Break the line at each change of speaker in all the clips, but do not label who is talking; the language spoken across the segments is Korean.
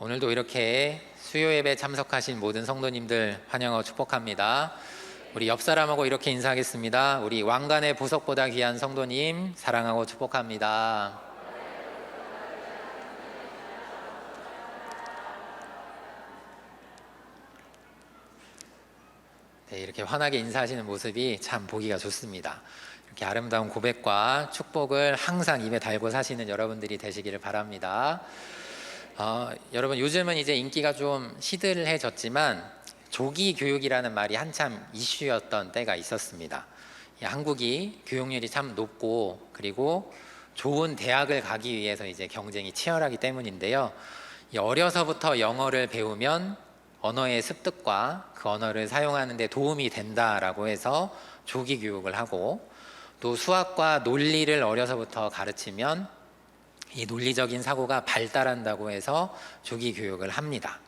오늘도 이렇게 수요 예배 참석하신 모든 성도님들 환영하고 축복합니다. 우리 옆 사람하고 이렇게 인사하겠습니다. 우리 왕관의 보석보다 귀한 성도님 사랑하고 축복합니다. 네, 이렇게 환하게 인사하시는 모습이 참 보기가 좋습니다. 이렇게 아름다운 고백과 축복을 항상 입에 달고 사시는 여러분들이 되시기를 바랍니다. 여러분, 요즘은 이제 인기가 좀 시들해졌지만 조기 교육이라는 말이 한참 이슈였던 때가 있었습니다. 한국이 교육률이 참 높고 그리고 좋은 대학을 가기 위해서 이제 경쟁이 치열하기 때문인데요. 어려서부터 영어를 배우면 언어의 습득과 그 언어를 사용하는 데 도움이 된다라고 해서 조기 교육을 하고, 또 수학과 논리를 어려서부터 가르치면 이 논리적인 사고가 발달한다고 해서 조기 교육을 합니다.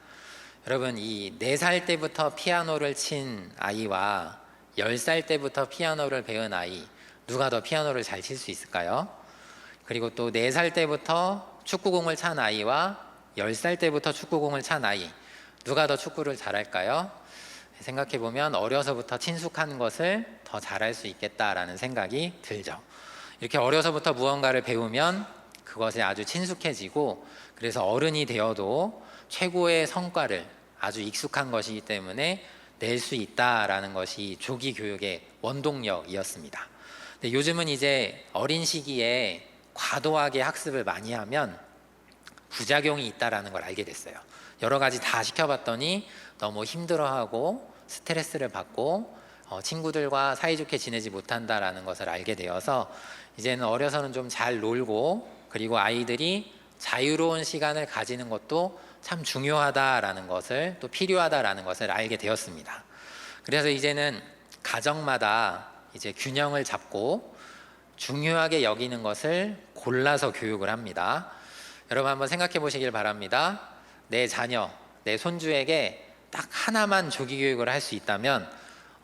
여러분, 이 4살 때부터 피아노를 친 아이와 10살 때부터 피아노를 배운 아이, 누가 더 피아노를 잘 칠 수 있을까요? 그리고 또 4살 때부터 축구공을 찬 아이와 10살 때부터 축구공을 찬 아이, 누가 더 축구를 잘할까요? 생각해보면 어려서부터 친숙한 것을 더 잘할 수 있겠다라는 생각이 들죠. 이렇게 어려서부터 무언가를 배우면 그것에 아주 친숙해지고, 그래서 어른이 되어도 최고의 성과를 아주 익숙한 것이기 때문에 낼 수 있다라는 것이 조기 교육의 원동력이었습니다. 근데 요즘은 이제 어린 시기에 과도하게 학습을 많이 하면 부작용이 있다라는 걸 알게 됐어요. 여러 가지 다 시켜봤더니 너무 힘들어하고 스트레스를 받고 친구들과 사이좋게 지내지 못한다라는 것을 알게 되어서 이제는 어려서는 좀 잘 놀고, 그리고 아이들이 자유로운 시간을 가지는 것도 참 중요하다라는 것을, 또 필요하다라는 것을 알게 되었습니다. 그래서 이제는 가정마다 이제 균형을 잡고 중요하게 여기는 것을 골라서 교육을 합니다. 여러분, 한번 생각해 보시길 바랍니다. 내 자녀, 내 손주에게 딱 하나만 조기 교육을 할 수 있다면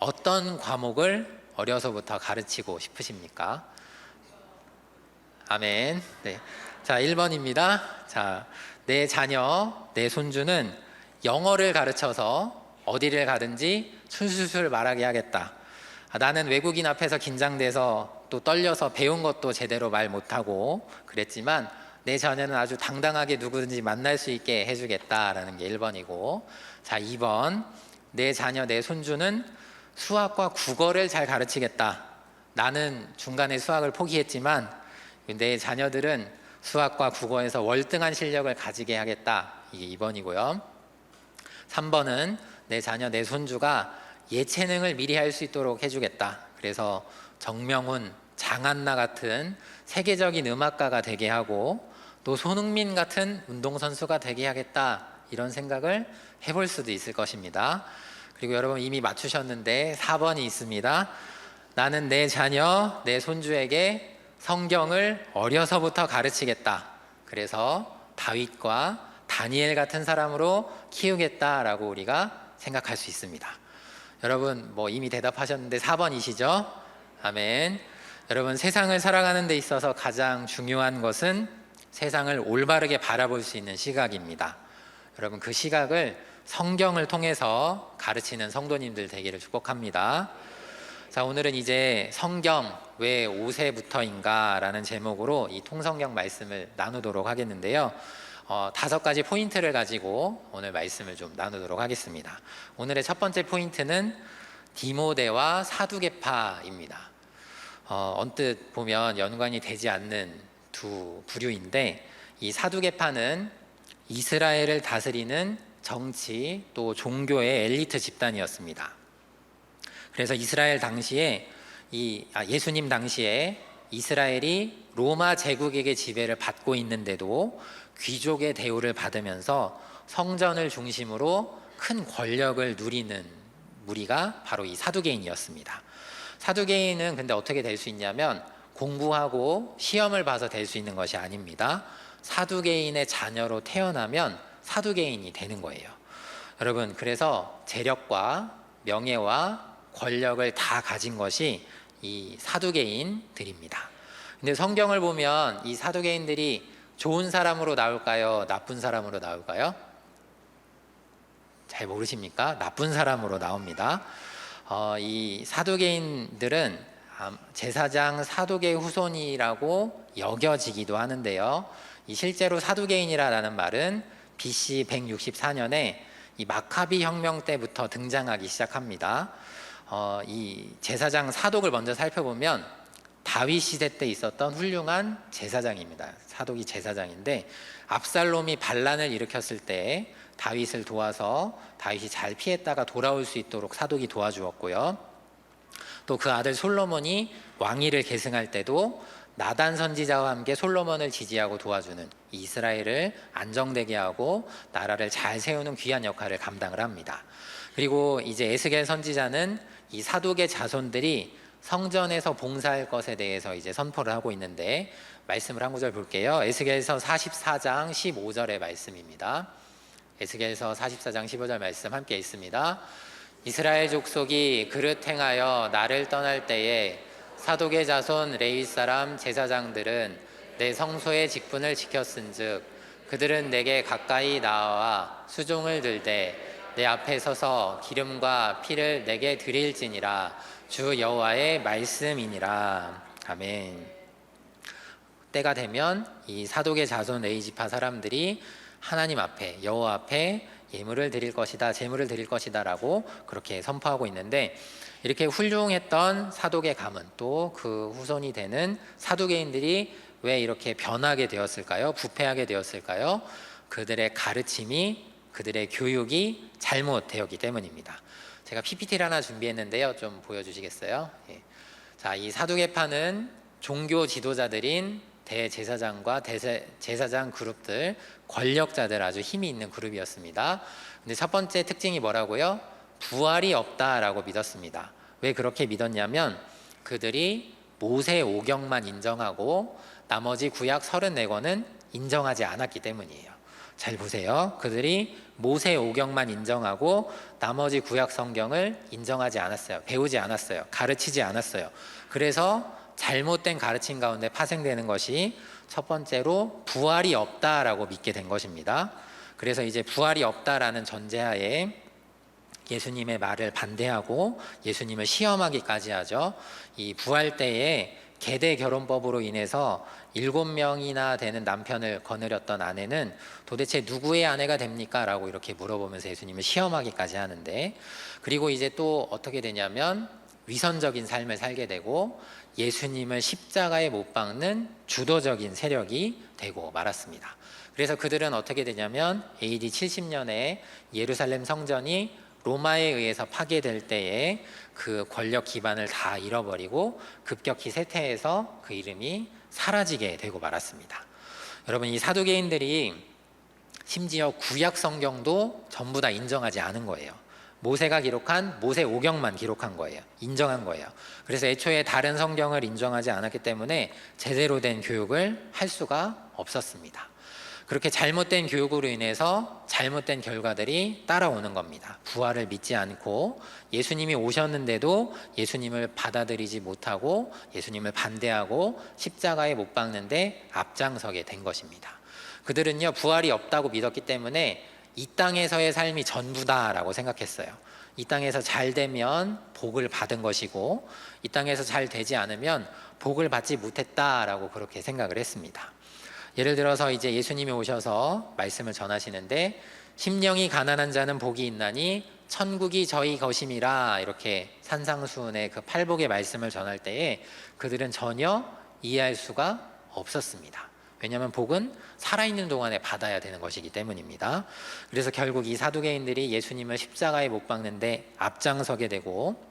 어떤 과목을 어려서부터 가르치고 싶으십니까? 아멘. 네. 자, 1번입니다. 자, 내 자녀, 내 손주는 영어를 가르쳐서 어디를 가든지 술술술 말하게 하겠다. 나는 외국인 앞에서 긴장돼서 또 떨려서 배운 것도 제대로 말 못하고 그랬지만 내 자녀는 아주 당당하게 누구든지 만날 수 있게 해주겠다라는 게 1번이고, 자, 2번, 내 자녀, 내 손주는 수학과 국어를 잘 가르치겠다. 나는 중간에 수학을 포기했지만 내 자녀들은 수학과 국어에서 월등한 실력을 가지게 하겠다. 이게 2번이고요. 3번은 내 자녀, 내 손주가 예체능을 미리 할 수 있도록 해주겠다. 그래서 정명훈, 장한나 같은 세계적인 음악가가 되게 하고, 또 손흥민 같은 운동선수가 되게 하겠다. 이런 생각을 해볼 수도 있을 것입니다. 그리고 여러분 이미 맞추셨는데 4번이 있습니다. 나는 내 자녀, 내 손주에게 성경을 어려서부터 가르치겠다. 그래서 다윗과 다니엘 같은 사람으로 키우겠다라고 우리가 생각할 수 있습니다. 여러분, 이미 대답하셨는데 4번이시죠? 아멘. 여러분, 세상을 살아가는 데 있어서 가장 중요한 것은 세상을 올바르게 바라볼 수 있는 시각입니다. 여러분, 그 시각을 성경을 통해서 가르치는 성도님들 되기를 축복합니다. 자, 오늘은 이제 성경 왜 5세부터인가 라는 제목으로 이 통성경 말씀을 나누도록 하겠는데요. 5가지 포인트를 가지고 오늘 말씀을 좀 나누도록 하겠습니다. 오늘의 첫 번째 포인트는 디모데와 사두개파입니다. 언뜻 보면 연관이 되지 않는 두 부류인데, 이 사두개파는 이스라엘을 다스리는 정치 또 종교의 엘리트 집단이었습니다. 그래서 이스라엘 당시에 예수님 당시에 이스라엘이 로마 제국에게 지배를 받고 있는데도 귀족의 대우를 받으면서 성전을 중심으로 큰 권력을 누리는 무리가 바로 이 사두개인이었습니다. 사두개인은 근데 어떻게 될 수 있냐면 공부하고 시험을 봐서 될 수 있는 것이 아닙니다. 사두개인의 자녀로 태어나면 사두개인이 되는 거예요. 여러분, 그래서 재력과 명예와 권력을 다 가진 것이 이 사두개인들입니다. 근데 성경을 보면 이 사두개인들이 좋은 사람으로 나올까요? 나쁜 사람으로 나올까요? 잘 모르십니까? 나쁜 사람으로 나옵니다. 이 사두개인들은 제사장 사두개 후손이라고 여겨지기도 하는데요. 이 실제로 사두개인이라는 말은 BC 164년에 이 마카비 혁명 때부터 등장하기 시작합니다. 이 제사장 사독을 먼저 살펴보면 다윗 시대 때 있었던 훌륭한 제사장입니다. 사독이 제사장인데 압살롬이 반란을 일으켰을 때 다윗을 도와서 다윗이 잘 피했다가 돌아올 수 있도록 사독이 도와주었고요. 또 그 아들 솔로몬이 왕위를 계승할 때도 나단 선지자와 함께 솔로몬을 지지하고 도와주는 이스라엘을 안정되게 하고 나라를 잘 세우는 귀한 역할을 감당을 합니다. 그리고 이제 에스겔 선지자는 이 사독의 자손들이 성전에서 봉사할 것에 대해서 이제 선포를 하고 있는데 말씀을 한 구절 볼게요. 에스겔서 44장 15절의 말씀입니다. 에스겔서 44장 15절 말씀 함께 있습니다. 이스라엘 족속이 그릇 행하여 나를 떠날 때에 사독의 자손 레위 사람 제사장들은 내 성소의 직분을 지켰은즉 그들은 내게 가까이 나와 수종을 들되 내 앞에 서서 기름과 피를 내게 드릴지니라. 주 여호와의 말씀이니라. 아멘. 때가 되면 이 사독의 자손 레위 지파 사람들이 하나님 앞에 여호와 앞에 예물을 드릴 것이다, 제물을 드릴 것이다라고 그렇게 선포하고 있는데, 이렇게 훌륭했던 사독의 가문 또 그 후손이 되는 사두개인들이 왜 이렇게 변하게 되었을까요? 부패하게 되었을까요? 그들의 가르침이, 그들의 교육이 잘못되었기 때문입니다. 제가 PPT를 하나 준비했는데요. 좀 보여주시겠어요? 예. 자, 이 사두개파는 종교 지도자들인 대제사장과 제사장 그룹들, 권력자들, 아주 힘이 있는 그룹이었습니다. 근데 첫 번째 특징이 뭐라고요? 부활이 없다라고 믿었습니다. 왜 그렇게 믿었냐면 그들이 모세 오경만 인정하고 나머지 구약 34권은 인정하지 않았기 때문이에요. 잘 보세요. 그들이 모세 오경만 인정하고 나머지 구약 성경을 인정하지 않았어요. 배우지 않았어요. 가르치지 않았어요. 그래서 잘못된 가르침 가운데 파생되는 것이 첫 번째로 부활이 없다라고 믿게 된 것입니다. 그래서 이제 부활이 없다라는 전제하에 예수님의 말을 반대하고 예수님을 시험하기까지 하죠. 이 부활 때에 계대 결혼법으로 인해서 7명이나 되는 남편을 거느렸던 아내는 도대체 누구의 아내가 됩니까? 라고 이렇게 물어보면서 예수님을 시험하기까지 하는데, 그리고 이제 또 어떻게 되냐면 위선적인 삶을 살게 되고 예수님을 십자가에 못 박는 주도적인 세력이 되고 말았습니다. 그래서 그들은 어떻게 되냐면 AD 70년에 예루살렘 성전이 로마에 의해서 파괴될 때에 그 권력 기반을 다 잃어버리고 급격히 쇠퇴해서 그 이름이 사라지게 되고 말았습니다. 여러분, 이 사두개인들이 심지어 구약 성경도 전부 다 인정하지 않은 거예요. 모세가 기록한 모세 오경만 기록한 거예요. 인정한 거예요. 그래서 애초에 다른 성경을 인정하지 않았기 때문에 제대로 된 교육을 할 수가 없었습니다. 그렇게 잘못된 교육으로 인해서 잘못된 결과들이 따라오는 겁니다. 부활을 믿지 않고 예수님이 오셨는데도 예수님을 받아들이지 못하고 예수님을 반대하고 십자가에 못 박는데 앞장서게 된 것입니다. 그들은요, 부활이 없다고 믿었기 때문에 이 땅에서의 삶이 전부다라고 생각했어요. 이 땅에서 잘 되면 복을 받은 것이고 이 땅에서 잘 되지 않으면 복을 받지 못했다라고 그렇게 생각을 했습니다. 예를 들어서 이제 예수님이 오셔서 말씀을 전하시는데 심령이 가난한 자는 복이 있나니 천국이 저희 것임이라, 이렇게 산상수훈의 그 팔복의 말씀을 전할 때에 그들은 전혀 이해할 수가 없었습니다. 왜냐하면 복은 살아있는 동안에 받아야 되는 것이기 때문입니다. 그래서 결국 이 사두개인들이 예수님을 십자가에 못 박는데 앞장서게 되고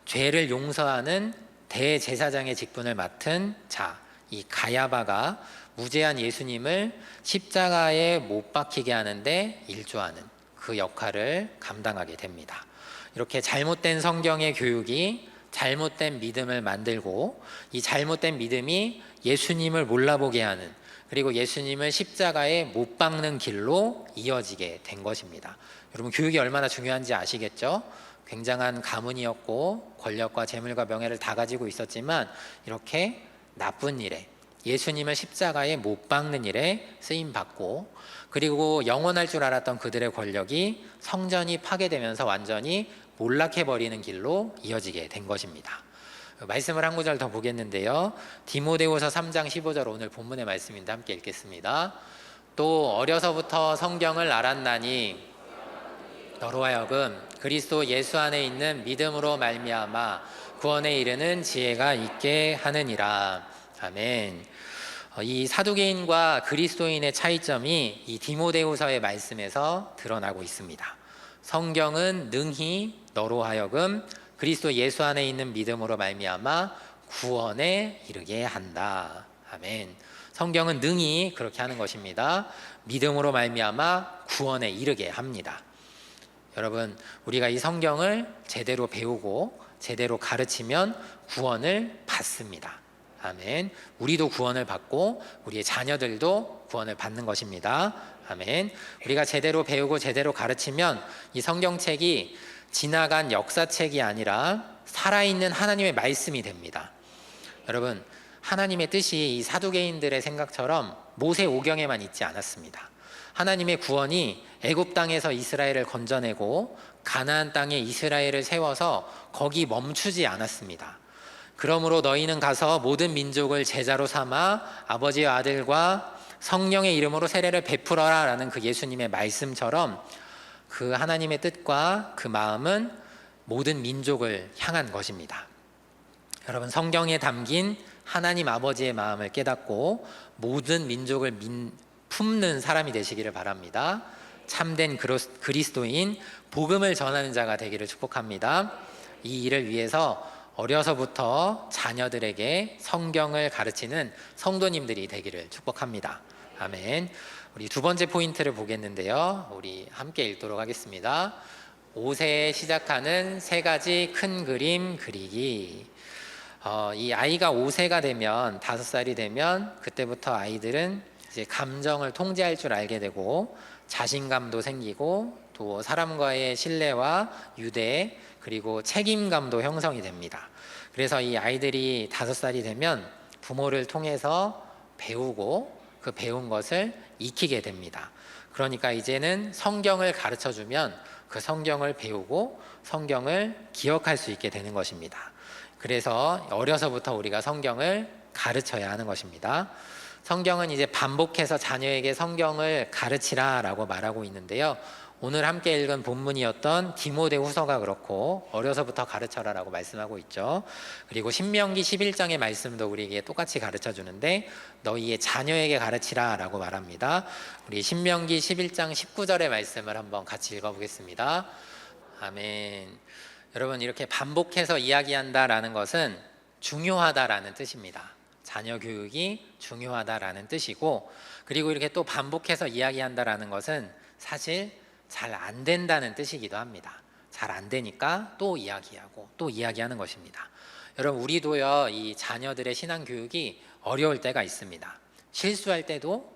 죄를 용서하는 대제사장의 직분을 맡은 자, 이 가야바가 무죄한 예수님을 십자가에 못 박히게 하는데 일조하는 그 역할을 감당하게 됩니다. 이렇게 잘못된 성경의 교육이 잘못된 믿음을 만들고 이 잘못된 믿음이 예수님을 몰라보게 하는, 그리고 예수님을 십자가에 못 박는 길로 이어지게 된 것입니다. 여러분, 교육이 얼마나 중요한지 아시겠죠? 굉장한 가문이었고 권력과 재물과 명예를 다 가지고 있었지만 이렇게 나쁜 일에, 예수님을 십자가에 못 박는 일에 쓰임 받고, 그리고 영원할 줄 알았던 그들의 권력이 성전이 파괴되면서 완전히 몰락해 버리는 길로 이어지게 된 것입니다. 말씀을 한 구절 더 보겠는데요. 디모데후서 3장 15절, 오늘 본문의 말씀인데 함께 읽겠습니다. 또 어려서부터 성경을 알았나니 너로 하여금 그리스도 예수 안에 있는 믿음으로 말미암아 구원에 이르는 지혜가 있게 하느니라. 아멘. 이 사두개인과 그리스도인의 차이점이 이 디모데후서의 말씀에서 드러나고 있습니다. 성경은 능히 너로 하여금 그리스도 예수 안에 있는 믿음으로 말미암아 구원에 이르게 한다. 아멘. 성경은 능히 그렇게 하는 것입니다. 믿음으로 말미암아 구원에 이르게 합니다. 여러분, 우리가 이 성경을 제대로 배우고 제대로 가르치면 구원을 받습니다. 아멘. 우리도 구원을 받고 우리의 자녀들도 구원을 받는 것입니다. 아멘. 우리가 제대로 배우고 제대로 가르치면 이 성경책이 지나간 역사책이 아니라 살아있는 하나님의 말씀이 됩니다. 여러분, 하나님의 뜻이 이 사두개인들의 생각처럼 모세 오경에만 있지 않았습니다. 하나님의 구원이 애굽 땅에서 이스라엘을 건져내고 가나안 땅에 이스라엘을 세워서 거기 멈추지 않았습니다. 그러므로 너희는 가서 모든 민족을 제자로 삼아 아버지와 아들과 성령의 이름으로 세례를 베풀어라 라는 그 예수님의 말씀처럼 그 하나님의 뜻과 그 마음은 모든 민족을 향한 것입니다. 여러분, 성경에 담긴 하나님 아버지의 마음을 깨닫고 모든 민족을 품는 사람이 되시기를 바랍니다. 참된 그리스도인, 복음을 전하는 자가 되기를 축복합니다. 이 일을 위해서 어려서부터 자녀들에게 성경을 가르치는 성도님들이 되기를 축복합니다. 아멘. 우리 두 번째 포인트를 보겠는데요. 우리 함께 읽도록 하겠습니다. 5세에 시작하는 세 가지 큰 그림 그리기. 이 아이가 5세가 되면, 5살이 되면 그때부터 아이들은 이제 감정을 통제할 줄 알게 되고 자신감도 생기고 또 사람과의 신뢰와 유대 그리고 책임감도 형성이 됩니다. 그래서 이 아이들이 5살이 되면 부모를 통해서 배우고 그 배운 것을 익히게 됩니다. 그러니까 이제는 성경을 가르쳐주면 그 성경을 배우고 성경을 기억할 수 있게 되는 것입니다. 그래서 어려서부터 우리가 성경을 가르쳐야 하는 것입니다. 성경은 이제 반복해서 자녀에게 성경을 가르치라 라고 말하고 있는데요. 오늘 함께 읽은 본문이었던 디모데후서가 그렇고 어려서부터 가르쳐라 라고 말씀하고 있죠. 그리고 신명기 11장의 말씀도 우리에게 똑같이 가르쳐 주는데 너희의 자녀에게 가르치라 라고 말합니다. 우리 신명기 11장 19절의 말씀을 한번 같이 읽어보겠습니다. 아멘. 여러분, 이렇게 반복해서 이야기한다라는 것은 중요하다라는 뜻입니다. 자녀 교육이 중요하다라는 뜻이고, 그리고 이렇게 또 반복해서 이야기한다라는 것은 사실 잘 안 된다는 뜻이기도 합니다. 잘 안 되니까 또 이야기하고 또 이야기하는 것입니다. 여러분, 우리도요, 이 자녀들의 신앙 교육이 어려울 때가 있습니다. 실수할 때도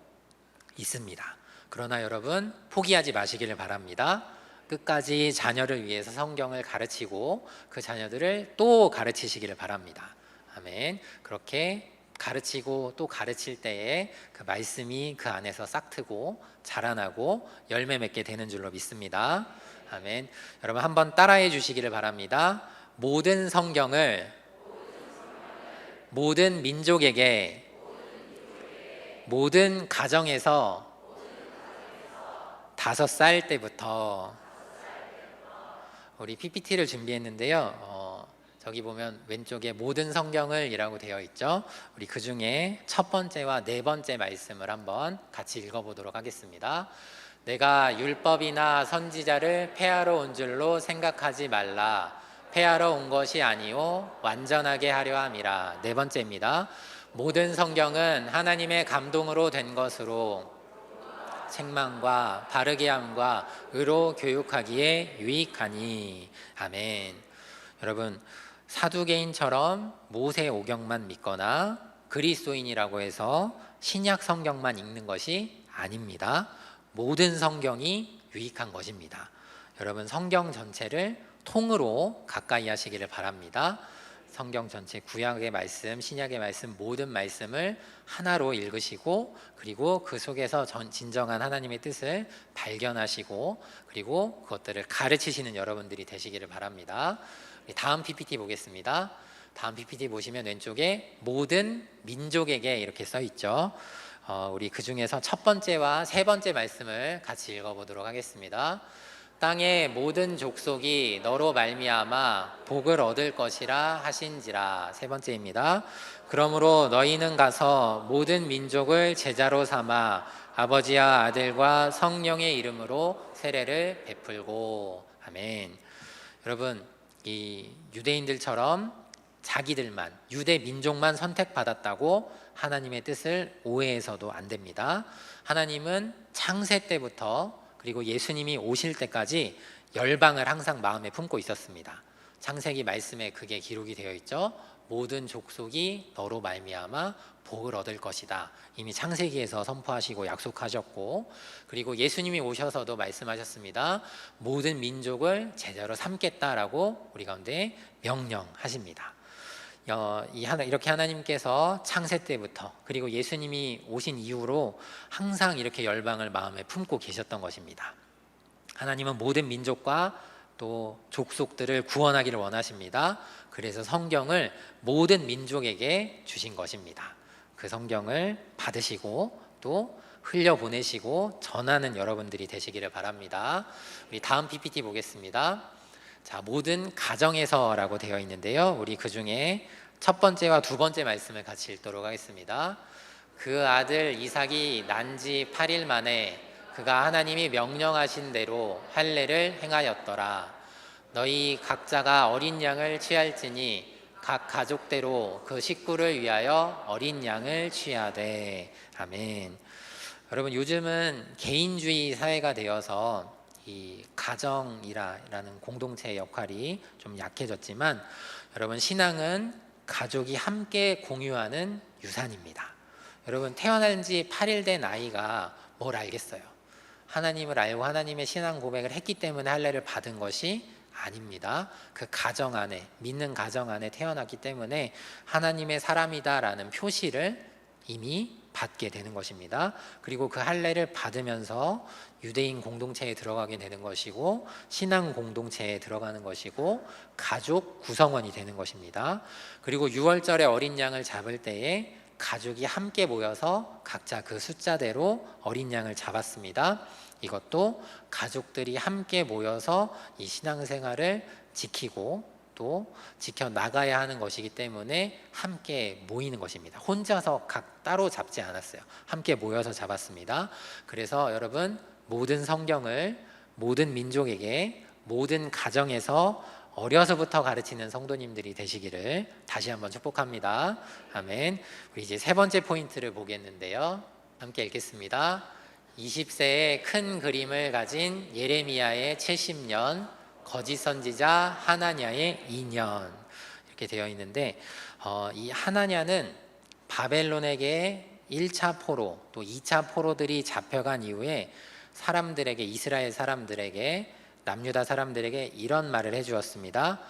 있습니다. 그러나 여러분, 포기하지 마시기를 바랍니다. 끝까지 자녀를 위해서 성경을 가르치고 그 자녀들을 또 가르치시기를 바랍니다. 아멘. 그렇게 가르치고 또 가르칠 때에 그 말씀이 그 안에서 싹트고 자라나고 열매 맺게 되는 줄로 믿습니다. 아멘. 여러분, 한번 따라해 주시기를 바랍니다. 모든 성경을 모든 민족에게 모든 가정에서 5살 때부터, 우리 PPT를 준비했는데요. 저기 보면 왼쪽에 모든 성경을 이라고 되어 있죠. 우리 그 중에 첫 번째와 네 번째 말씀을 한번 같이 읽어보도록 하겠습니다. 내가 율법이나 선지자를 폐하러 온 줄로 생각하지 말라. 폐하러 온 것이 아니오 완전하게 하려 함이라. 네 번째입니다. 모든 성경은 하나님의 감동으로 된 것으로 책망과 바르게 함과 의로 교육하기에 유익하니. 아멘. 여러분, 사두개인처럼 모세 오경만 믿거나 그리스도인이라고 해서 신약 성경만 읽는 것이 아닙니다. 모든 성경이 유익한 것입니다. 여러분, 성경 전체를 통으로 가까이 하시기를 바랍니다. 성경 전체 구약의 말씀, 신약의 말씀 모든 말씀을 하나로 읽으시고 그리고 그 속에서 진정한 하나님의 뜻을 발견하시고 그리고 그것들을 가르치시는 여러분들이 되시기를 바랍니다. 다음 PPT 보겠습니다. 다음 PPT 보시면 왼쪽에 모든 민족에게 이렇게 써 있죠. 우리 그 중에서 첫 번째와 세 번째 말씀을 같이 읽어보도록 하겠습니다. 땅의 모든 족속이 너로 말미암아 복을 얻을 것이라 하신지라. 세 번째입니다. 그러므로 너희는 가서 모든 민족을 제자로 삼아 아버지와 아들과 성령의 이름으로 세례를 베풀고. 아멘. 여러분, 이 유대인들처럼 자기들만, 유대 민족만 선택받았다고 하나님의 뜻을 오해해서도 안 됩니다. 하나님은 창세 때부터 그리고 예수님이 오실 때까지 열방을 항상 마음에 품고 있었습니다. 창세기 말씀에 그게 기록이 되어 있죠. 모든 족속이 너로 말미암아 복을 얻을 것이다. 이미 창세기에서 선포하시고 약속하셨고, 그리고 예수님이 오셔서도 말씀하셨습니다. 모든 민족을 제자로 삼겠다라고 우리 가운데 명령하십니다. 이렇게 하나님께서 창세 때부터 그리고 예수님이 오신 이후로 항상 이렇게 열방을 마음에 품고 계셨던 것입니다. 하나님은 모든 민족과 또 족속들을 구원하기를 원하십니다. 그래서 성경을 모든 민족에게 주신 것입니다. 그 성경을 받으시고 또 흘려보내시고 전하는 여러분들이 되시기를 바랍니다. 우리 다음 PPT 보겠습니다. 자, 모든 가정에서라고 되어 있는데요. 우리 그 중에 첫 번째와 두 번째 말씀을 같이 읽도록 하겠습니다. 그 아들 이삭이 난 지 8일 만에 그가 하나님이 명령하신 대로 할례를 행하였더라. 너희 각자가 어린 양을 취할지니 각 가족대로 그 식구를 위하여 어린 양을 취하되. 아멘. 여러분, 요즘은 개인주의 사회가 되어서 이 가정이라는 공동체의 역할이 좀 약해졌지만 여러분, 신앙은 가족이 함께 공유하는 유산입니다. 여러분, 태어난 지 8일 된 아이가 뭘 알겠어요? 하나님을 알고 하나님의 신앙 고백을 했기 때문에 할례를 받은 것이 아닙니다. 그 가정 안에, 믿는 가정 안에 태어났기 때문에 하나님의 사람이다라는 표시를 이미 받게 되는 것입니다. 그리고 그 할례를 받으면서 유대인 공동체에 들어가게 되는 것이고 신앙 공동체에 들어가는 것이고 가족 구성원이 되는 것입니다. 그리고 6월절에 어린 양을 잡을 때에 가족이 함께 모여서 각자 그 숫자대로 어린 양을 잡았습니다. 이것도 가족들이 함께 모여서 이 신앙생활을 지키고 또 지켜나가야 하는 것이기 때문에 함께 모이는 것입니다. 혼자서 각 따로 잡지 않았어요. 함께 모여서 잡았습니다. 그래서 여러분, 모든 성경을 모든 민족에게 모든 가정에서 어려서부터 가르치는 성도님들이 되시기를 다시 한번 축복합니다. 아멘. 우리 이제 세 번째 포인트를 보겠는데요. 함께 읽겠습니다. 20세에 큰 그림을 가진 예레미야의 70년, 거짓 선지자 하나냐의 2년, 이렇게 되어 있는데 이 하나냐는 바벨론에게 1차 포로 또 2차 포로들이 잡혀간 이후에 사람들에게, 이스라엘 사람들에게, 남유다 사람들에게 이런 말을 해주었습니다.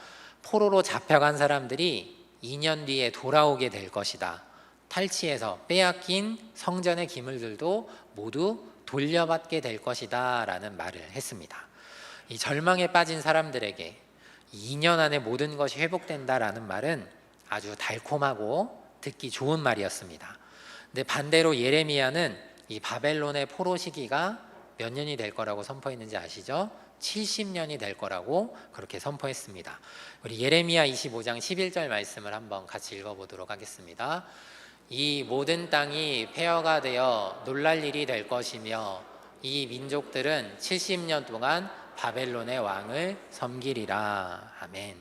포로로 잡혀간 사람들이 2년 뒤에 돌아오게 될 것이다. 탈취해서 빼앗긴 성전의 기물들도 모두 돌려받게 될 것이다 라는 말을 했습니다. 이 절망에 빠진 사람들에게 2년 안에 모든 것이 회복된다라는 말은 아주 달콤하고 듣기 좋은 말이었습니다. 근데 반대로 예레미야는 이 바벨론의 포로 시기가 몇 년이 될 거라고 선포했는지 아시죠? 70년이 될 거라고 그렇게 선포했습니다. 우리 예레미야 25장 11절 말씀을 한번 같이 읽어보도록 하겠습니다. 이 모든 땅이 폐허가 되어 놀랄 일이 될 것이며 이 민족들은 70년 동안 바벨론의 왕을 섬기리라. 아멘.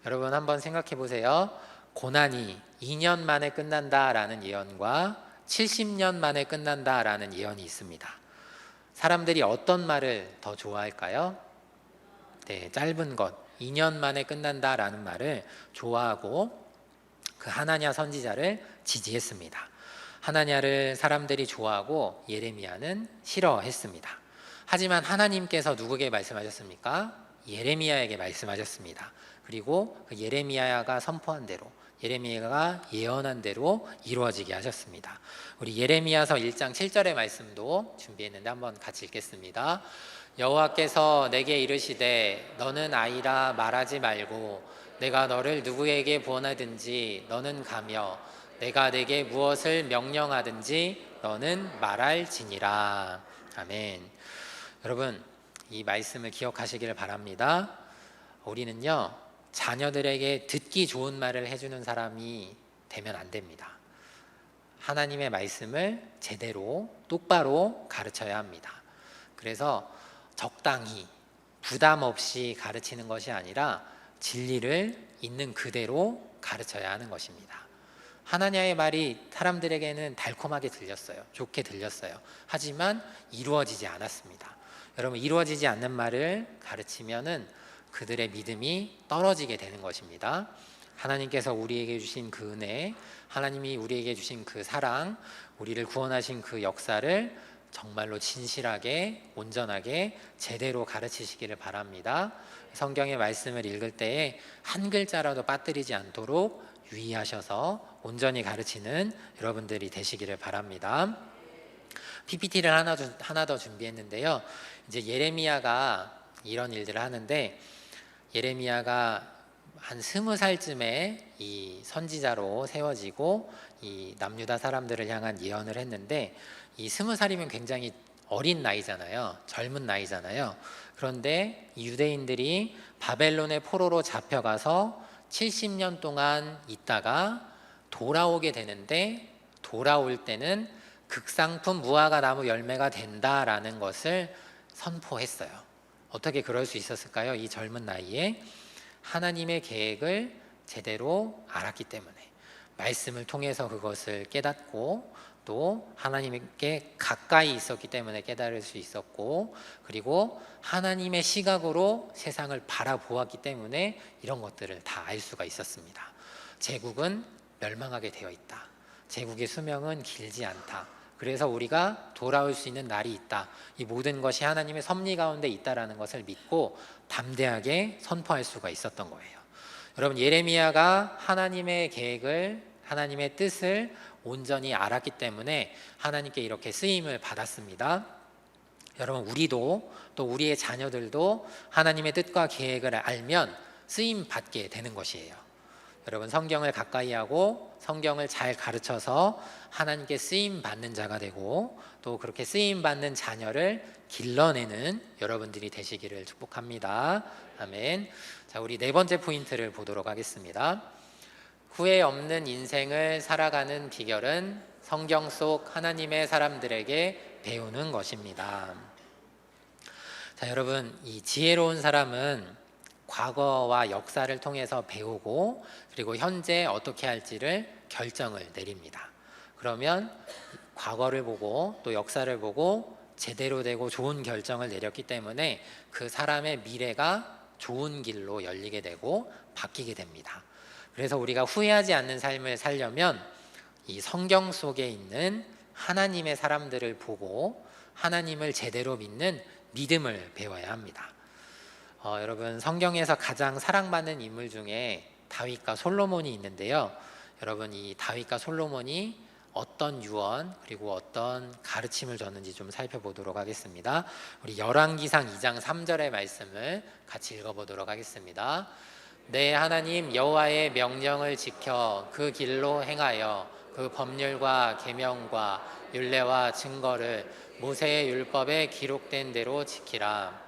여러분, 한번 생각해 보세요. 고난이 2년 만에 끝난다라는 예언과 70년 만에 끝난다라는 예언이 있습니다. 사람들이 어떤 말을 더 좋아할까요? 네, 짧은 것, 2년 만에 끝난다라는 말을 좋아하고 그 하나냐 선지자를 지지했습니다. 하나냐를 사람들이 좋아하고 예레미야는 싫어했습니다. 하지만 하나님께서 누구에게 말씀하셨습니까? 예레미야에게 말씀하셨습니다. 그리고 그 예레미야가 선포한 대로, 예레미야가 예언한 대로 이루어지게 하셨습니다. 우리 예레미야서 1장 7절의 말씀도 준비했는데 한번 같이 읽겠습니다. 여호와께서 내게 이르시되 너는 아이라 말하지 말고 내가 너를 누구에게 보내든지 너는 가며 내가 내게 무엇을 명령하든지 너는 말할지니라. 아멘. 여러분, 이 말씀을 기억하시기를 바랍니다. 우리는요, 자녀들에게 듣기 좋은 말을 해주는 사람이 되면 안 됩니다. 하나님의 말씀을 제대로 똑바로 가르쳐야 합니다. 그래서 적당히 부담 없이 가르치는 것이 아니라 진리를 있는 그대로 가르쳐야 하는 것입니다. 하나님의 말이 사람들에게는 달콤하게 들렸어요. 좋게 들렸어요. 하지만 이루어지지 않았습니다. 여러분, 이루어지지 않는 말을 가르치면은 그들의 믿음이 떨어지게 되는 것입니다. 하나님께서 우리에게 주신 그 은혜, 하나님이 우리에게 주신 그 사랑, 우리를 구원하신 그 역사를 정말로 진실하게, 온전하게, 제대로 가르치시기를 바랍니다. 성경의 말씀을 읽을 때에 한 글자라도 빠뜨리지 않도록 유의하셔서 온전히 가르치는 여러분들이 되시기를 바랍니다. PPT를 하나 더 준비했는데요. 이제 예레미야가 이런 일들을 하는데, 예레미야가 한 20살쯤에 이 선지자로 세워지고 이 남유다 사람들을 향한 예언을 했는데, 이 20살이면 굉장히 어린 나이잖아요. 젊은 나이잖아요. 그런데 유대인들이 바벨론의 포로로 잡혀가서 70년 동안 있다가 돌아오게 되는데, 돌아올 때는 극상품 무화과 나무 열매가 된다라는 것을 선포했어요. 어떻게 그럴 수 있었을까요? 이 젊은 나이에 하나님의 계획을 제대로 알았기 때문에, 말씀을 통해서 그것을 깨닫고 또 하나님께 가까이 있었기 때문에 깨달을 수 있었고, 그리고 하나님의 시각으로 세상을 바라보았기 때문에 이런 것들을 다 알 수가 있었습니다. 제국은 멸망하게 되어 있다. 제국의 수명은 길지 않다. 그래서 우리가 돌아올 수 있는 날이 있다. 이 모든 것이 하나님의 섭리 가운데 있다라는 것을 믿고 담대하게 선포할 수가 있었던 거예요. 여러분, 예레미야가 하나님의 계획을, 하나님의 뜻을 온전히 알았기 때문에 하나님께 이렇게 쓰임을 받았습니다. 여러분, 우리도 또 우리의 자녀들도 하나님의 뜻과 계획을 알면 쓰임 받게 되는 것이에요. 여러분, 성경을 가까이 하고 성경을 잘 가르쳐서 하나님께 쓰임 받는 자가 되고, 또 그렇게 쓰임 받는 자녀를 길러내는 여러분들이 되시기를 축복합니다. 아멘. 자, 우리 네 번째 포인트를 보도록 하겠습니다. 후회 없는 인생을 살아가는 비결은 성경 속 하나님의 사람들에게 배우는 것입니다. 자, 여러분, 이 지혜로운 사람은 과거와 역사를 통해서 배우고, 그리고 현재 어떻게 할지를 결정을 내립니다. 그러면 과거를 보고 또 역사를 보고 제대로 되고 좋은 결정을 내렸기 때문에 그 사람의 미래가 좋은 길로 열리게 되고 바뀌게 됩니다. 그래서 우리가 후회하지 않는 삶을 살려면 이 성경 속에 있는 하나님의 사람들을 보고 하나님을 제대로 믿는 믿음을 배워야 합니다. 여러분, 성경에서 가장 사랑받는 인물 중에 다윗과 솔로몬이 있는데요. 여러분, 이 다윗과 솔로몬이 어떤 유언 그리고 어떤 가르침을 줬는지 좀 살펴보도록 하겠습니다. 우리 열왕기상 2장 3절의 말씀을 같이 읽어보도록 하겠습니다. 내 하나님 여호와의 명령을 지켜 그 길로 행하여 그 법률과 계명과 율례와 증거를 모세의 율법에 기록된 대로 지키라.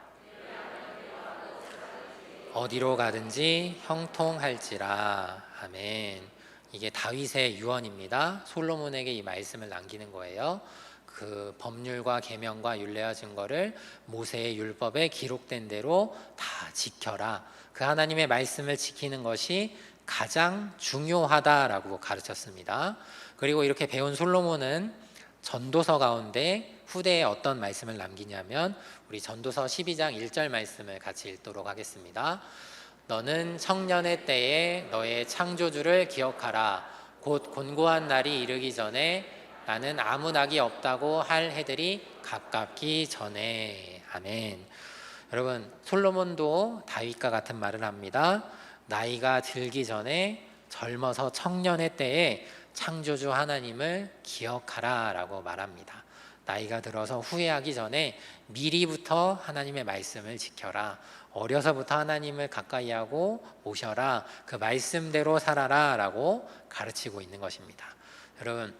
어디로 가든지 형통할지라. 아멘. 이게 다윗의 유언입니다. 솔로몬에게 이 말씀을 남기는 거예요. 그 법률과 계명과 율례와 증거를 모세의 율법에 기록된 대로 다 지켜라. 그 하나님의 말씀을 지키는 것이 가장 중요하다라고 가르쳤습니다. 그리고 이렇게 배운 솔로몬은 전도서 가운데 후대에 어떤 말씀을 남기냐면, 우리 전도서 12장 1절 말씀을 같이 읽도록 하겠습니다. 너는 청년의 때에 너의 창조주를 기억하라. 곧 곤고한 날이 이르기 전에 나는 아무 낙이 없다고 할 해들이 가깝기 전에. 아멘. 여러분, 솔로몬도 다윗과 같은 말을 합니다. 나이가 들기 전에 젊어서 청년의 때에 창조주 하나님을 기억하라 라고 말합니다. 나이가 들어서 후회하기 전에 미리부터 하나님의 말씀을 지켜라. 어려서부터 하나님을 가까이 하고 모셔라. 그 말씀대로 살아라 라고 가르치고 있는 것입니다. 여러분,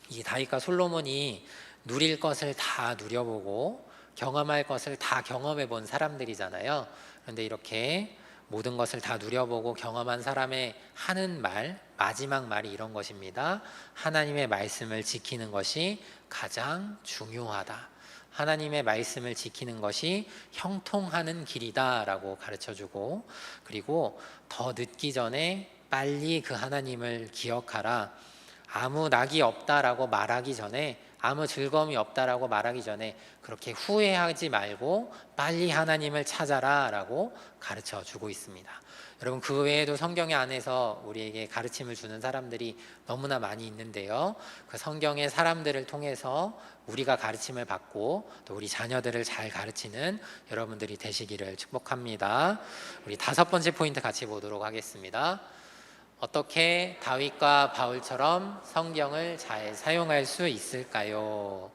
이 다윗과 솔로몬이 누릴 것을 다 누려보고 경험할 것을 다 경험해 본 사람들이잖아요. 그런데 이렇게 모든 것을 다 누려보고 경험한 사람의 하는 말, 마지막 말이 이런 것입니다. 하나님의 말씀을 지키는 것이 가장 중요하다. 하나님의 말씀을 지키는 것이 형통하는 길이다 라고 가르쳐주고, 그리고 더 늦기 전에 빨리 그 하나님을 기억하라. 아무 낙이 없다라고 말하기 전에, 아무 즐거움이 없다라고 말하기 전에 그렇게 후회하지 말고 빨리 하나님을 찾아라 라고 가르쳐 주고 있습니다. 여러분, 그 외에도 성경 안에서 우리에게 가르침을 주는 사람들이 너무나 많이 있는데요, 그 성경의 사람들을 통해서 우리가 가르침을 받고 또 우리 자녀들을 잘 가르치는 여러분들이 되시기를 축복합니다. 우리 5번째 포인트 같이 보도록 하겠습니다. 어떻게 다윗과 바울처럼 성경을 잘 사용할 수 있을까요?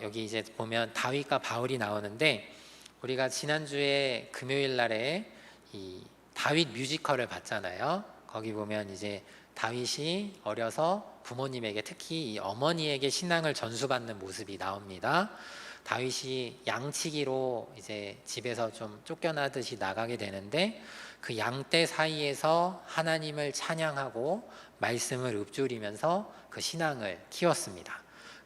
여기 이제 보면 다윗과 바울이 나오는데, 우리가 지난주에 금요일 날에 이 다윗 뮤지컬을 봤잖아요. 거기 보면 이제 다윗이 어려서 부모님에게, 특히 이 어머니에게 신앙을 전수받는 모습이 나옵니다. 다윗이 양치기로 이제 집에서 좀 쫓겨나듯이 나가게 되는데, 그 양떼 사이에서 하나님을 찬양하고 말씀을 읊조리면서 그 신앙을 키웠습니다.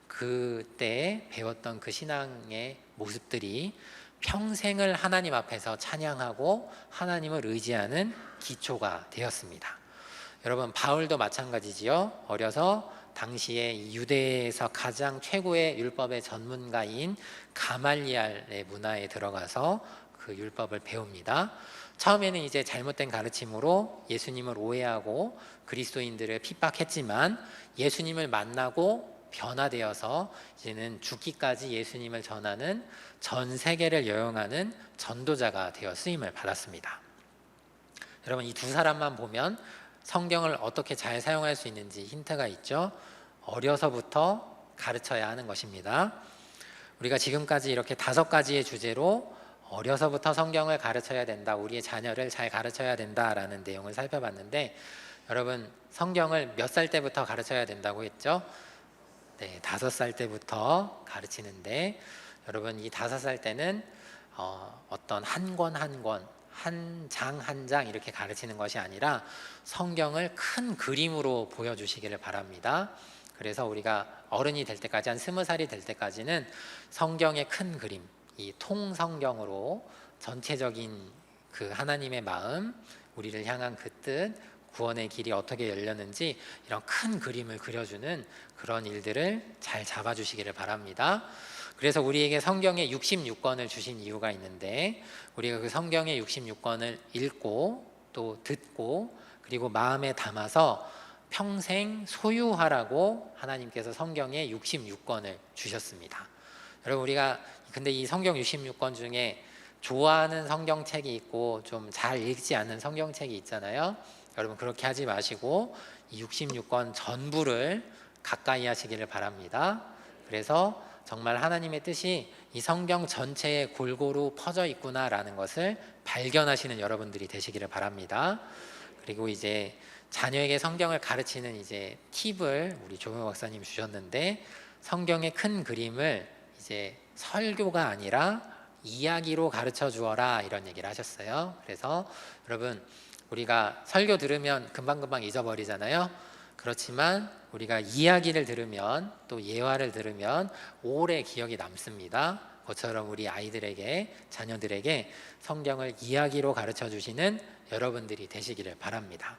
그때 배웠던 그 신앙의 모습들이 평생을 하나님 앞에서 찬양하고 하나님을 의지하는 기초가 되었습니다. 여러분, 바울도 마찬가지지요. 어려서 당시에 유대에서 가장 최고의 율법의 전문가인 가말리알의 문화에 들어가서 그 율법을 배웁니다. 처음에는 이제 잘못된 가르침으로 예수님을 오해하고 그리스도인들을 핍박했지만, 예수님을 만나고 변화되어서 이제는 죽기까지 예수님을 전하는, 전 세계를 여행하는 전도자가 되어 쓰임을 받았습니다. 여러분, 이 두 사람만 보면 성경을 어떻게 잘 사용할 수 있는지 힌트가 있죠. 어려서부터 가르쳐야 하는 것입니다. 우리가 지금까지 이렇게 5가지의 주제로 어려서부터 성경을 가르쳐야 된다, 우리의 자녀를 잘 가르쳐야 된다라는 내용을 살펴봤는데, 여러분, 성경을 몇 살 때부터 가르쳐야 된다고 했죠? 네, 5살 때부터 가르치는데, 여러분, 이 5살 때는 어떤 한 권 한 권, 한 장 한 장 이렇게 가르치는 것이 아니라 성경을 큰 그림으로 보여주시기를 바랍니다. 그래서 우리가 어른이 될 때까지, 한 20살이 될 때까지는 성경의 큰 그림, 이 통성경으로 전체적인 그 하나님의 마음, 우리를 향한 그 뜻, 구원의 길이 어떻게 열렸는지 이런 큰 그림을 그려주는 그런 일들을 잘 잡아주시기를 바랍니다. 그래서 우리에게 성경의 66권을 주신 이유가 있는데, 우리가 그 성경의 66권을 읽고 또 듣고 그리고 마음에 담아서 평생 소유하라고 하나님께서 성경의 66권을 주셨습니다. 여러분, 우리가 근데 이 성경 66권 중에 좋아하는 성경책이 있고 좀 잘 읽지 않는 성경책이 있잖아요. 여러분, 그렇게 하지 마시고 이 66권 전부를 가까이 하시기를 바랍니다. 그래서 정말 하나님의 뜻이 이 성경 전체에 골고루 퍼져 있구나라는 것을 발견하시는 여러분들이 되시기를 바랍니다. 그리고 이제 자녀에게 성경을 가르치는 이제 팁을 우리 조명 박사님 주셨는데, 성경의 큰 그림을 이제 설교가 아니라 이야기로 가르쳐 주어라, 이런 얘기를 하셨어요. 그래서 여러분, 우리가 설교 들으면 금방금방 잊어버리잖아요. 그렇지만 우리가 이야기를 들으면, 또 예화를 들으면 오래 기억이 남습니다. 그처럼 우리 아이들에게, 자녀들에게 성경을 이야기로 가르쳐 주시는 여러분들이 되시기를 바랍니다.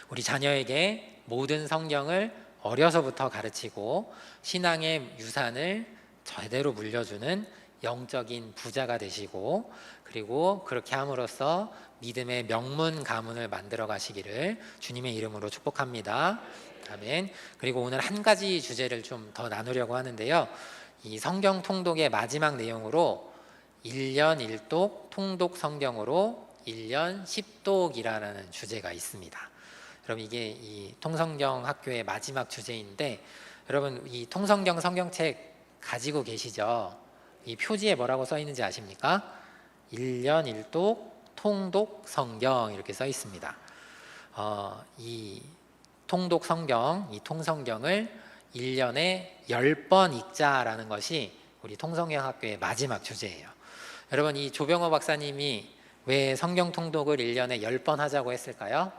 우리 자녀에게 모든 성경을 어려서부터 가르치고 신앙의 유산을 제대로 물려주는 영적인 부자가 되시고, 그리고 그렇게 함으로써 믿음의 명문 가문을 만들어 가시기를 주님의 이름으로 축복합니다. 아멘. 그리고 오늘 한 가지 주제를 좀 더 나누려고 하는데요, 이 성경 통독의 마지막 내용으로 1년 1독 통독 성경으로 1년 10독이라는 주제가 있습니다. 여러분 이게 이 통성경 학교의 마지막 주제인데 여러분 이 통성경 성경책 가지고 계시죠? 이 표지에 뭐라고 써 있는지 아십니까? 1년 1독 통독 성경 이렇게 써 있습니다. 이 통독 성경, 이 통성경을 1년에 10번 읽자라는 것이 우리 통성경 학교의 마지막 주제예요. 여러분 이 조병호 박사님이 왜 성경 통독을 1년에 10번 하자고 했을까요?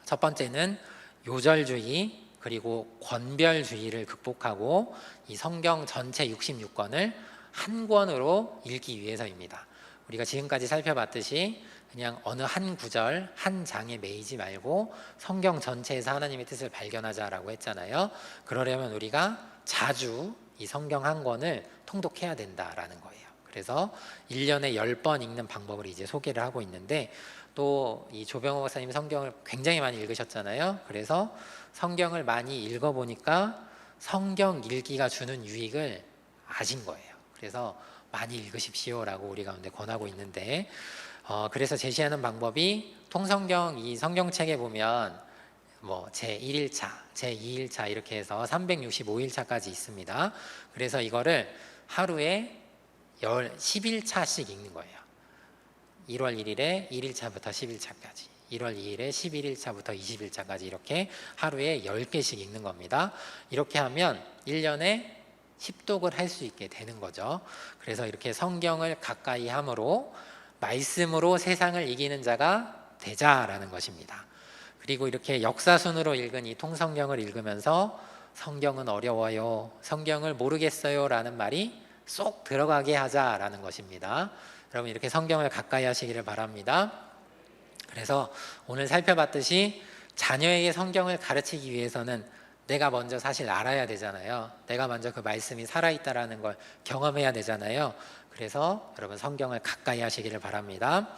첫 번째는 요절주의 그리고 권별주의를 극복하고 이 성경 전체 66권을 한 권으로 읽기 위해서입니다. 우리가 지금까지 살펴봤듯이 그냥 어느 한 구절, 한 장에 매이지 말고 성경 전체에서 하나님의 뜻을 발견하자라고 했잖아요. 그러려면 우리가 자주 이 성경 한 권을 통독해야 된다라는 거예요. 그래서 1년에 10번 읽는 방법을 이제 소개를 하고 있는데 또 이 조병호 박사님 성경을 굉장히 많이 읽으셨잖아요. 그래서 성경을 많이 읽어보니까 성경 읽기가 주는 유익을 아신 거예요. 그래서 많이 읽으십시오라고 우리 가운데 권하고 있는데 그래서 제시하는 방법이 통성경 이 성경책에 보면 뭐 제1일차, 제2일차 이렇게 해서 365일차까지 있습니다. 그래서 이거를 하루에 11차씩 읽는 거예요. 1월 1일에 1일차부터 10일차까지 1월 2일에 11일차부터 20일차까지 이렇게 하루에 10개씩 읽는 겁니다. 이렇게 하면 1년에 10독을 할 수 있게 되는 거죠. 그래서 이렇게 성경을 가까이 함으로 말씀으로 세상을 이기는 자가 되자라는 것입니다. 그리고 이렇게 역사순으로 읽은 이 통성경을 읽으면서 성경은 어려워요, 성경을 모르겠어요 라는 말이 쏙 들어가게 하자라는 것입니다. 여러분 이렇게 성경을 가까이 하시기를 바랍니다. 그래서 오늘 살펴봤듯이 자녀에게 성경을 가르치기 위해서는 내가 먼저 사실 알아야 되잖아요. 내가 먼저 그 말씀이 살아있다라는 걸 경험해야 되잖아요. 그래서 여러분 성경을 가까이 하시기를 바랍니다.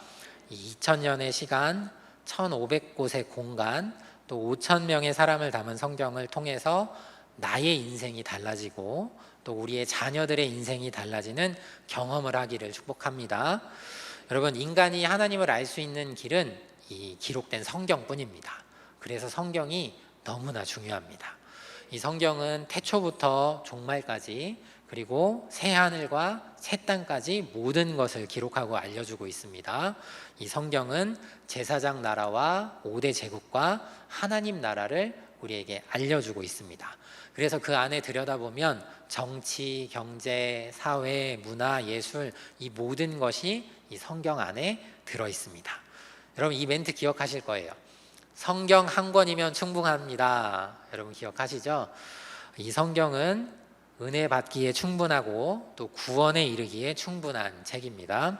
이 2000년의 시간, 1500곳의 공간, 또 5000명의 사람을 담은 성경을 통해서 나의 인생이 달라지고 또 우리의 자녀들의 인생이 달라지는 경험을 하기를 축복합니다. 여러분 인간이 하나님을 알 수 있는 길은 이 기록된 성경뿐입니다. 그래서 성경이 너무나 중요합니다. 이 성경은 태초부터 종말까지 그리고 새하늘과 새 땅까지 모든 것을 기록하고 알려주고 있습니다. 이 성경은 제사장 나라와 5대 제국과 하나님 나라를 우리에게 알려주고 있습니다. 그래서 그 안에 들여다보면 정치, 경제, 사회, 문화, 예술 이 모든 것이 이 성경 안에 들어있습니다. 여러분 이 멘트 기억하실 거예요. 성경 한 권이면 충분합니다. 여러분 기억하시죠? 이 성경은 은혜 받기에 충분하고 또 구원에 이르기에 충분한 책입니다.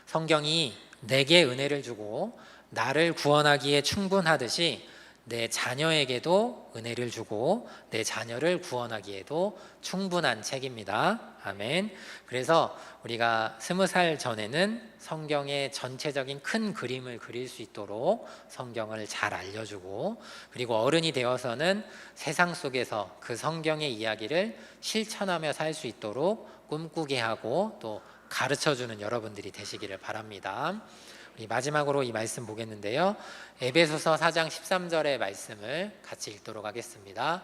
성경이 내게 은혜를 주고 나를 구원하기에 충분하듯이 내 자녀에게도 은혜를 주고 내 자녀를 구원하기에도 충분한 책입니다. 아멘. 그래서 우리가 20살 전에는 성경의 전체적인 큰 그림을 그릴 수 있도록 성경을 잘 알려주고 그리고 어른이 되어서는 세상 속에서 그 성경의 이야기를 실천하며 살 수 있도록 꿈꾸게 하고 또 가르쳐주는 여러분들이 되시기를 바랍니다. 우리 마지막으로 이 말씀 보겠는데요. 에베소서 4장 13절의 말씀을 같이 읽도록 하겠습니다.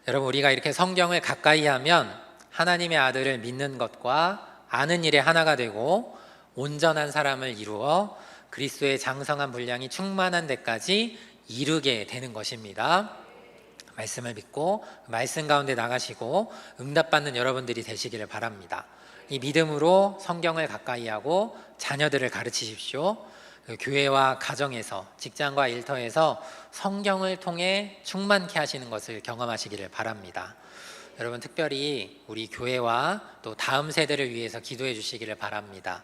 여러분 우리가 이렇게 성경을 가까이 하면 하나님의 아들을 믿는 것과 아는 일에 하나가 되고 온전한 사람을 이루어 그리스도의 장성한 분량이 충만한 데까지 이르게 되는 것입니다. 말씀을 믿고 말씀 가운데 나가시고 응답받는 여러분들이 되시기를 바랍니다. 이 믿음으로 성경을 가까이 하고 자녀들을 가르치십시오. 교회와 가정에서 직장과 일터에서 성경을 통해 충만케 하시는 것을 경험하시기를 바랍니다. 여러분 특별히 우리 교회와 또 다음 세대를 위해서 기도해 주시기를 바랍니다.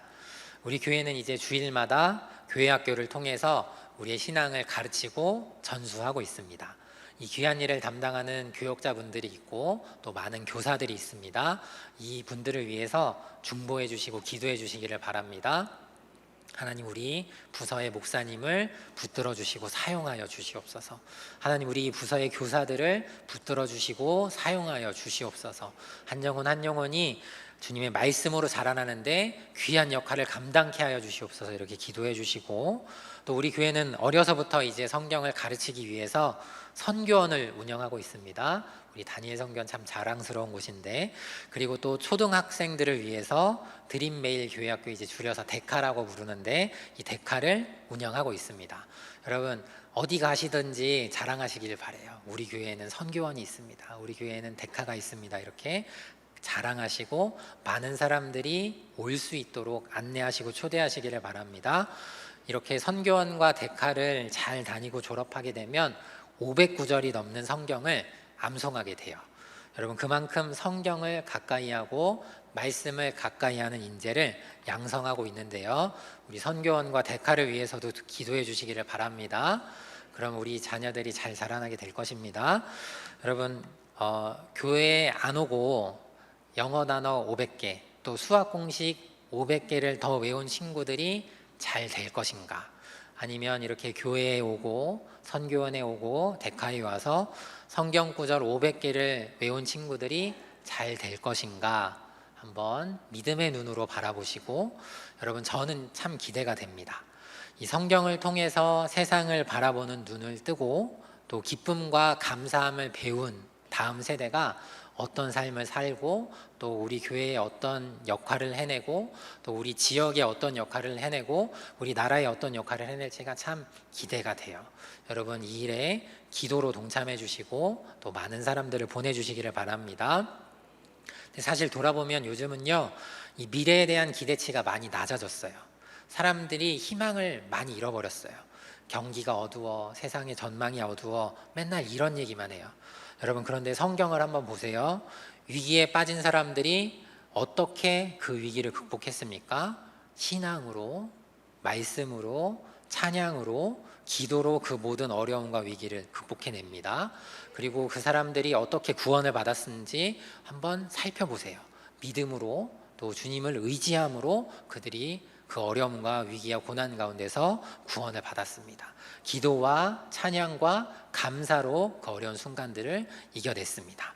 우리 교회는 이제 주일마다 교회 학교를 통해서 우리의 신앙을 가르치고 전수하고 있습니다. 이 귀한 일을 담당하는 교역자분들이 있고 또 많은 교사들이 있습니다. 이 분들을 위해서 중보해 주시고 기도해 주시기를 바랍니다. 하나님 우리 부서의 목사님을 붙들어 주시고 사용하여 주시옵소서. 하나님 우리 부서의 교사들을 붙들어 주시고 사용하여 주시옵소서. 한 영혼 한 영혼이 주님의 말씀으로 자라나는데 귀한 역할을 감당케 하여 주시옵소서 이렇게 기도해 주시고, 또 우리 교회는 어려서부터 이제 성경을 가르치기 위해서 선교원을 운영하고 있습니다. 우리 다니엘 성교원 참 자랑스러운 곳인데, 그리고 또 초등학생들을 위해서 드림메일 교회학교, 이제 줄여서 데카라고 부르는데 이 데카를 운영하고 있습니다. 여러분 어디 가시든지 자랑하시길 바래요. 우리 교회에는 선교원이 있습니다. 우리 교회에는 데카가 있습니다. 이렇게 자랑하시고 많은 사람들이 올 수 있도록 안내하시고 초대하시기를 바랍니다. 이렇게 선교원과 데카를 잘 다니고 졸업하게 되면 500구절이 넘는 성경을 암송하게 돼요. 여러분 그만큼 성경을 가까이 하고 말씀을 가까이 하는 인재를 양성하고 있는데요. 우리 선교원과 데카를 위해서도 기도해 주시기를 바랍니다. 그럼 우리 자녀들이 잘 자라나게 될 것입니다. 여러분 교회에 안 오고 영어 단어 500개, 또 수학 공식 500개를 더 외운 친구들이 잘 될 것인가? 아니면 이렇게 교회에 오고 선교원에 오고 데카에 와서 성경 구절 500개를 외운 친구들이 잘 될 것인가? 한번 믿음의 눈으로 바라보시고, 여러분 저는 참 기대가 됩니다. 이 성경을 통해서 세상을 바라보는 눈을 뜨고 또 기쁨과 감사함을 배운 다음 세대가 어떤 삶을 살고 또 우리 교회에 어떤 역할을 해내고 또 우리 지역에 어떤 역할을 해내고 우리 나라에 어떤 역할을 해낼지가 참 기대가 돼요. 여러분 이 일에 기도로 동참해 주시고 또 많은 사람들을 보내주시기를 바랍니다. 근데 사실 돌아보면 요즘은요, 이 미래에 대한 기대치가 많이 낮아졌어요. 사람들이 희망을 많이 잃어버렸어요. 경기가 어두워, 세상의 전망이 어두워, 맨날 이런 얘기만 해요. 여러분 그런데 성경을 한번 보세요. 위기에 빠진 사람들이 어떻게 그 위기를 극복했습니까? 신앙으로, 말씀으로, 찬양으로, 기도로 그 모든 어려움과 위기를 극복해냅니다. 그리고 그 사람들이 어떻게 구원을 받았는지 한번 살펴보세요. 믿음으로, 또 주님을 의지함으로 그들이 그 어려움과 위기와 고난 가운데서 구원을 받았습니다. 기도와 찬양과 감사로 그 어려운 순간들을 이겨냈습니다.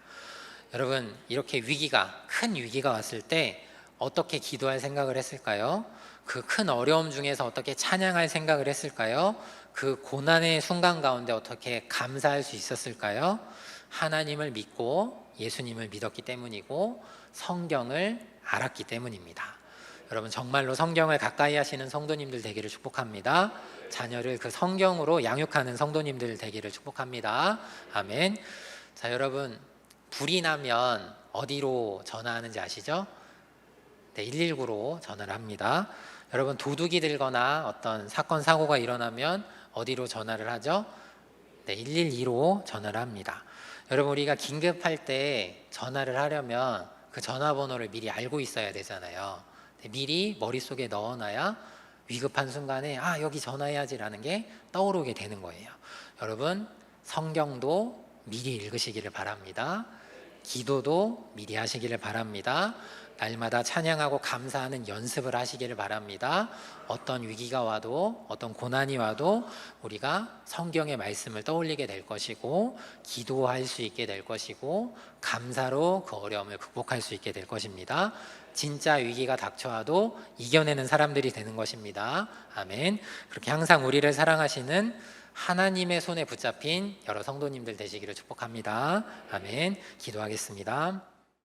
여러분 이렇게 큰 위기가 왔을 때 어떻게 기도할 생각을 했을까요? 그 큰 어려움 중에서 어떻게 찬양할 생각을 했을까요? 그 고난의 순간 가운데 어떻게 감사할 수 있었을까요? 하나님을 믿고 예수님을 믿었기 때문이고 성경을 알았기 때문입니다. 여러분 정말로 성경을 가까이 하시는 성도님들 되기를 축복합니다. 자녀를 그 성경으로 양육하는 성도님들 되기를 축복합니다. 아멘. 자, 여러분 불이 나면 어디로 전화하는지 아시죠? 네, 119로 전화를 합니다. 여러분 도둑이 들거나 어떤 사건 사고가 일어나면 어디로 전화를 하죠? 네, 112로 전화를 합니다. 여러분 우리가 긴급할 때 전화를 하려면 그 전화번호를 미리 알고 있어야 되잖아요. 미리 머릿속에 넣어놔야 위급한 순간에 여기 전화해야지라는 게 떠오르게 되는 거예요. 여러분 성경도 미리 읽으시기를 바랍니다. 기도도 미리 하시기를 바랍니다. 날마다 찬양하고 감사하는 연습을 하시기를 바랍니다. 어떤 위기가 와도 어떤 고난이 와도 우리가 성경의 말씀을 떠올리게 될 것이고 기도할 수 있게 될 것이고 감사로 그 어려움을 극복할 수 있게 될 것입니다. 진짜 위기가 닥쳐와도 이겨내는 사람들이 되는 것입니다. 아멘. 그렇게 항상 우리를 사랑하시는 하나님의 손에 붙잡힌 여러 성도님들 되시기를 축복합니다. 아멘. 기도하겠습니다.